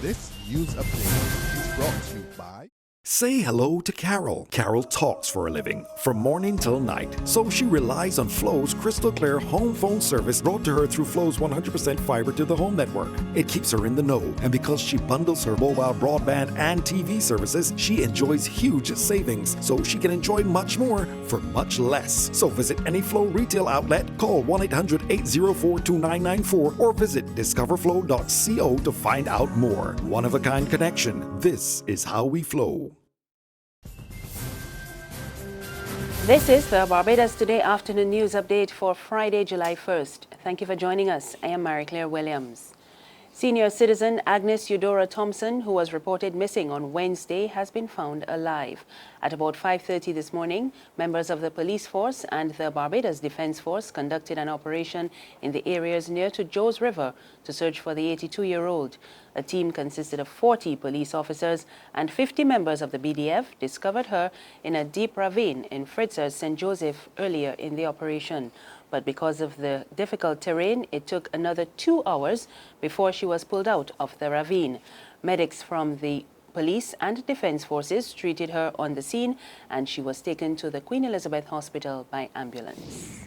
This news update is brought to you by... Say hello to Carol. Carol talks for a living, from morning till night. So she relies on Flo's crystal clear home phone service brought to her through Flo's 100% fiber to the home network. It keeps her in the know, and because she bundles her mobile broadband and TV services, she enjoys huge savings, so she can enjoy much more for much less. So visit any Flo retail outlet, call 1-800-804-2994, or visit discoverflow.co to find out more. One-of-a-kind connection. This is how we flow. This is the Barbados Today afternoon news update for Friday, July 1st. Thank you for joining us. I am Mary-Claire Williams. Senior citizen Agnes Eudora Thompson, who was reported missing on Wednesday, has been found alive. At about 5:30 this morning, members of the police force and the Barbados Defense Force conducted an operation in the areas near to Joes River to search for the 82-year-old. A team consisted of 40 police officers and 50 members of the BDF discovered her in a deep ravine in Fritzer's St. Joseph earlier in the operation. But because of the difficult terrain, it took another 2 hours before she was pulled out of the ravine. Medics from the police and defense forces treated her on the scene, and she was taken to the Queen Elizabeth Hospital by ambulance.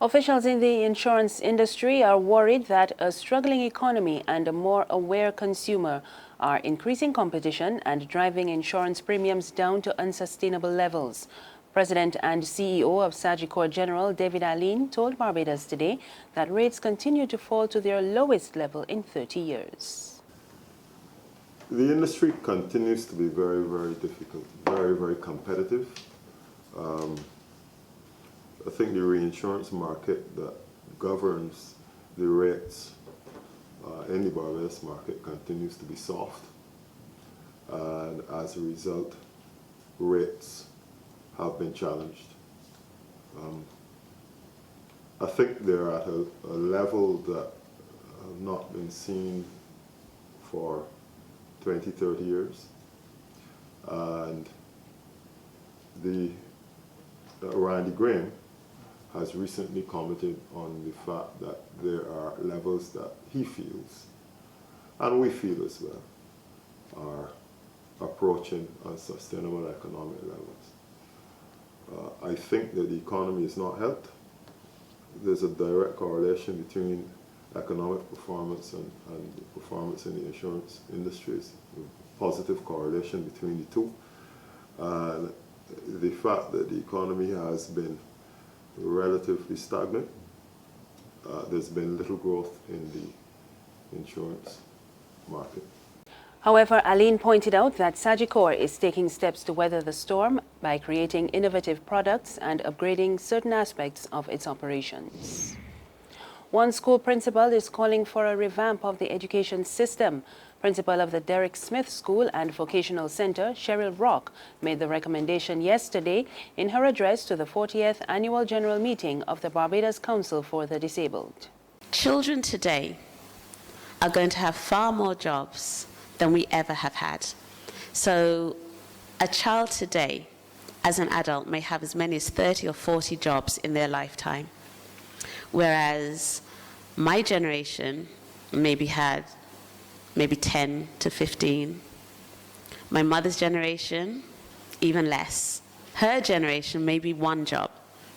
Officials in the insurance industry are worried that a struggling economy and a more aware consumer are increasing competition and driving insurance premiums down to unsustainable levels. President and CEO of Sagicor General David Allen told Barbados Today that rates continue to fall to their lowest level in 30 years. The industry continues to be very, very difficult, very, very competitive. I think the reinsurance market that governs the rates in the Barbados market continues to be soft. And as a result, rates have been challenged. I think they're at a level that have not been seen for 20, 30 years. And Randy Graham has recently commented on the fact that there are levels that he feels, and we feel as well, are approaching unsustainable economic levels. I think that the economy is not helped. There's a direct correlation between economic performance and the performance in the insurance industries, a positive correlation between the two. The fact that the economy has been relatively stagnant, there's been little growth in the insurance market. However, Allen pointed out that Sagicor is taking steps to weather the storm by creating innovative products and upgrading certain aspects of its operations. One school principal is calling for a revamp of the education system. Principal of the Derek Smith School and Vocational Center, Cheryl Rock, made the recommendation yesterday in her address to the 40th Annual General Meeting of the Barbados Council for the Disabled. Children today are going to have far more jobs than we ever have had. So a child today, as an adult, may have as many as 30 or 40 jobs in their lifetime, whereas my generation maybe had 10 to 15. My mother's generation, even less. Her generation, maybe one job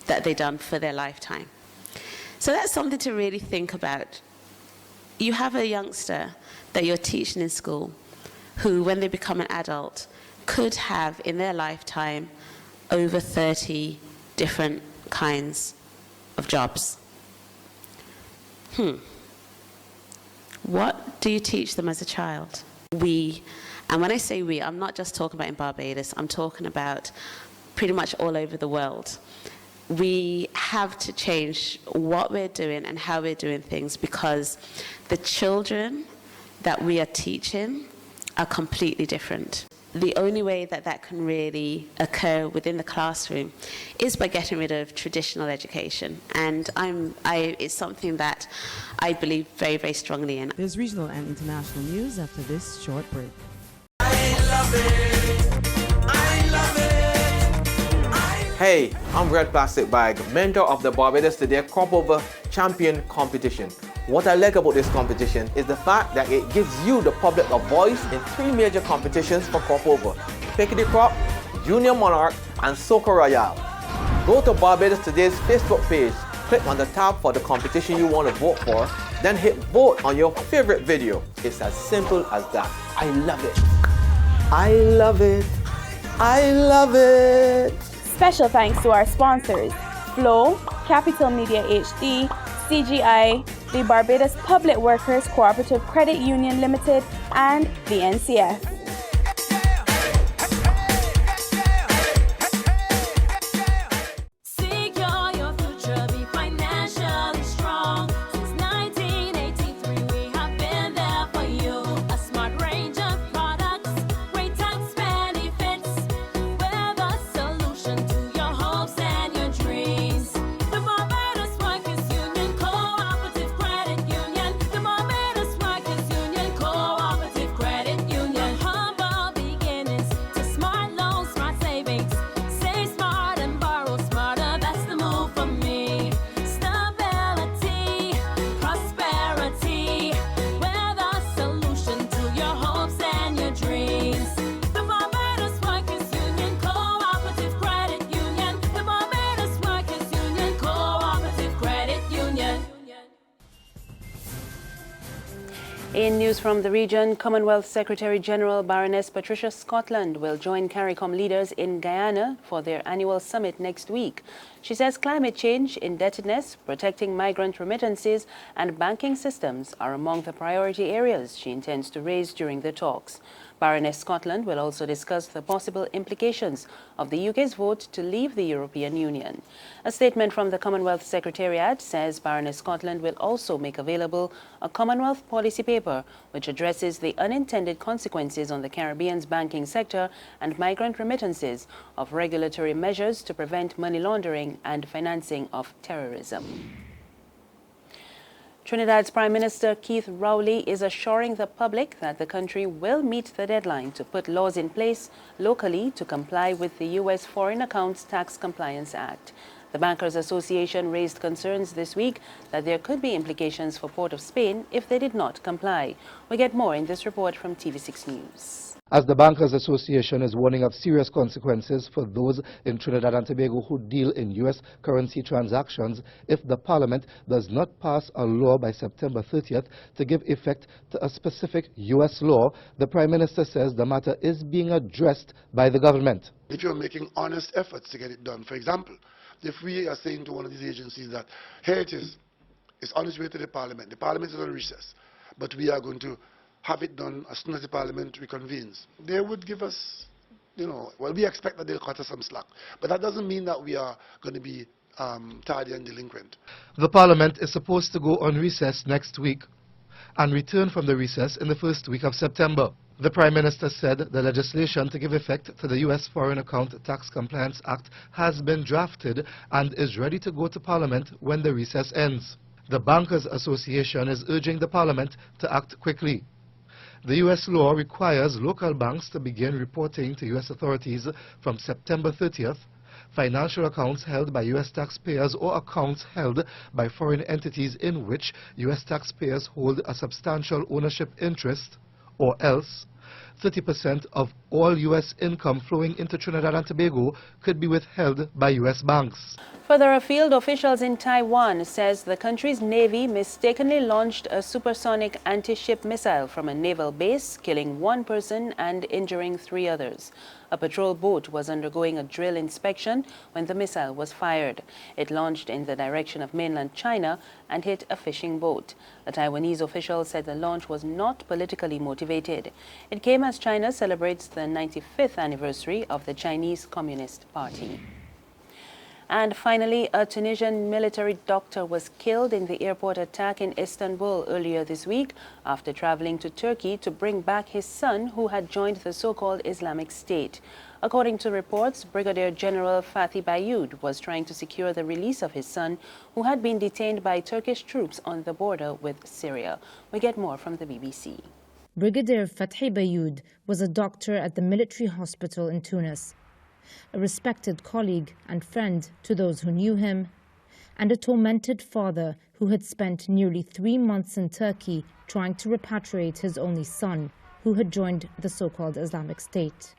that they done for their lifetime. So that's something to really think about. You have a youngster that you're teaching in school who, when they become an adult, could have in their lifetime over 30 different kinds of jobs. What do you teach them as a child? We, and when I say we, I'm not just talking about in Barbados, I'm talking about pretty much all over the world. We have to change what we're doing and how we're doing things, because the children that we are teaching are completely different. The only way that that can really occur within the classroom is by getting rid of traditional education. And it's something that I believe very, very strongly in. There's regional and international news after this short break. Hey, I'm Red Plastic Bag, mentor of the Barbados Today Crop Over Champion Competition. What I like about this competition is the fact that it gives you, the public, a voice in 3 major competitions for crop over: Pickety Crop, Junior Monarch, and Soca Royale. Go to Barbados Today's Facebook page, click on the tab for the competition you want to vote for, then hit vote on your favorite video. It's as simple as that. I love it. I love it. I love it. Special thanks to our sponsors: Flow, Capital Media HD, CGI, the Barbados Public Workers Cooperative Credit Union Limited, and the NCF. In news from the region, Commonwealth Secretary-General Baroness Patricia Scotland will join CARICOM leaders in Guyana for their annual summit next week. She says climate change, indebtedness, protecting migrant remittances, and banking systems are among the priority areas she intends to raise during the talks. Baroness Scotland will also discuss the possible implications of the UK's vote to leave the European Union. A statement from the Commonwealth Secretariat says Baroness Scotland will also make available a Commonwealth policy paper which addresses the unintended consequences on the Caribbean's banking sector and migrant remittances of regulatory measures to prevent money laundering and financing of terrorism. Trinidad's Prime Minister Keith Rowley is assuring the public that the country will meet the deadline to put laws in place locally to comply with the U.S. Foreign Accounts Tax Compliance Act. The Bankers Association raised concerns this week that there could be implications for Port of Spain if they did not comply. We get more in this report from TV6 News. As the Bankers Association is warning of serious consequences for those in Trinidad and Tobago who deal in U.S. currency transactions if the Parliament does not pass a law by September 30th to give effect to a specific U.S. law, the Prime Minister says the matter is being addressed by the government. If you're making honest efforts to get it done, for example, if we are saying to one of these agencies that here it is, it's on its way to the Parliament is on recess, but we are going to have it done as soon as the Parliament reconvenes, they would give us, well, we expect that they'll cut us some slack. But that doesn't mean that we are going to be tardy and delinquent. The Parliament is supposed to go on recess next week and return from the recess in the first week of September. The Prime Minister said the legislation to give effect to the U.S. Foreign Account Tax Compliance Act has been drafted and is ready to go to Parliament when the recess ends. The Bankers Association is urging the Parliament to act quickly. The U.S. law requires local banks to begin reporting to U.S. authorities from September 30th financial accounts held by U.S. taxpayers or accounts held by foreign entities in which U.S. taxpayers hold a substantial ownership interest, or else 30% of all U.S. income flowing into Trinidad and Tobago could be withheld by U.S. banks. Further afield, officials in Taiwan says the country's Navy mistakenly launched a supersonic anti-ship missile from a naval base, killing 1 person and injuring 3 others. A patrol boat was undergoing a drill inspection when the missile was fired. It launched in the direction of mainland China and hit a fishing boat. A Taiwanese official said the launch was not politically motivated. It came as China celebrates the 95th anniversary of the Chinese Communist Party. And finally, a Tunisian military doctor was killed in the airport attack in Istanbul earlier this week after traveling to Turkey to bring back his son who had joined the so-called Islamic State. According to reports, Brigadier General Fatih Bayoud was trying to secure the release of his son who had been detained by Turkish troops on the border with Syria. We get more from the BBC. Brigadier Fatih Bayoud was a doctor at the military hospital in Tunis, a respected colleague and friend to those who knew him, and a tormented father who had spent nearly 3 months in Turkey trying to repatriate his only son, who had joined the so-called Islamic State.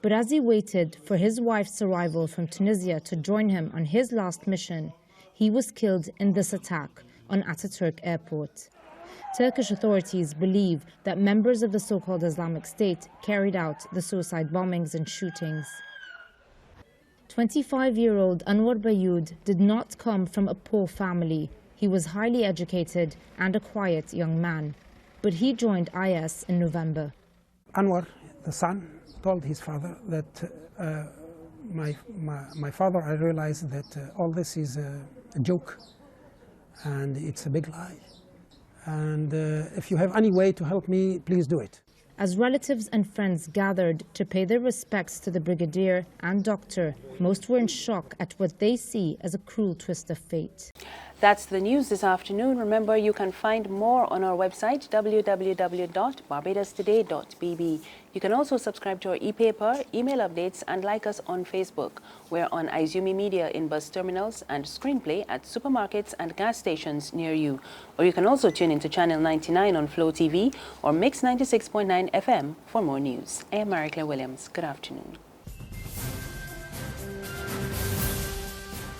But as he waited for his wife's arrival from Tunisia to join him on his last mission, he was killed in this attack on Ataturk Airport. Turkish authorities believe that members of the so-called Islamic State carried out the suicide bombings and shootings. 25-year-old Anwar Bayoud did not come from a poor family. He was highly educated and a quiet young man. But he joined IS in November. Anwar, the son, told his father that my father, I realized that all this is a joke and it's a big lie. And if you have any way to help me, please do it. As relatives and friends gathered to pay their respects to the brigadier and doctor, most were in shock at what they see as a cruel twist of fate. That's the news this afternoon. Remember, you can find more on our website, www.barbadostoday.bb. You can also subscribe to our e-paper, email updates, and like us on Facebook. We're on Izumi Media in bus terminals and Screenplay at supermarkets and gas stations near you. Or you can also tune into Channel 99 on Flow TV or Mix 96.9 FM for more news. I am Marie Claire Williams. Good afternoon.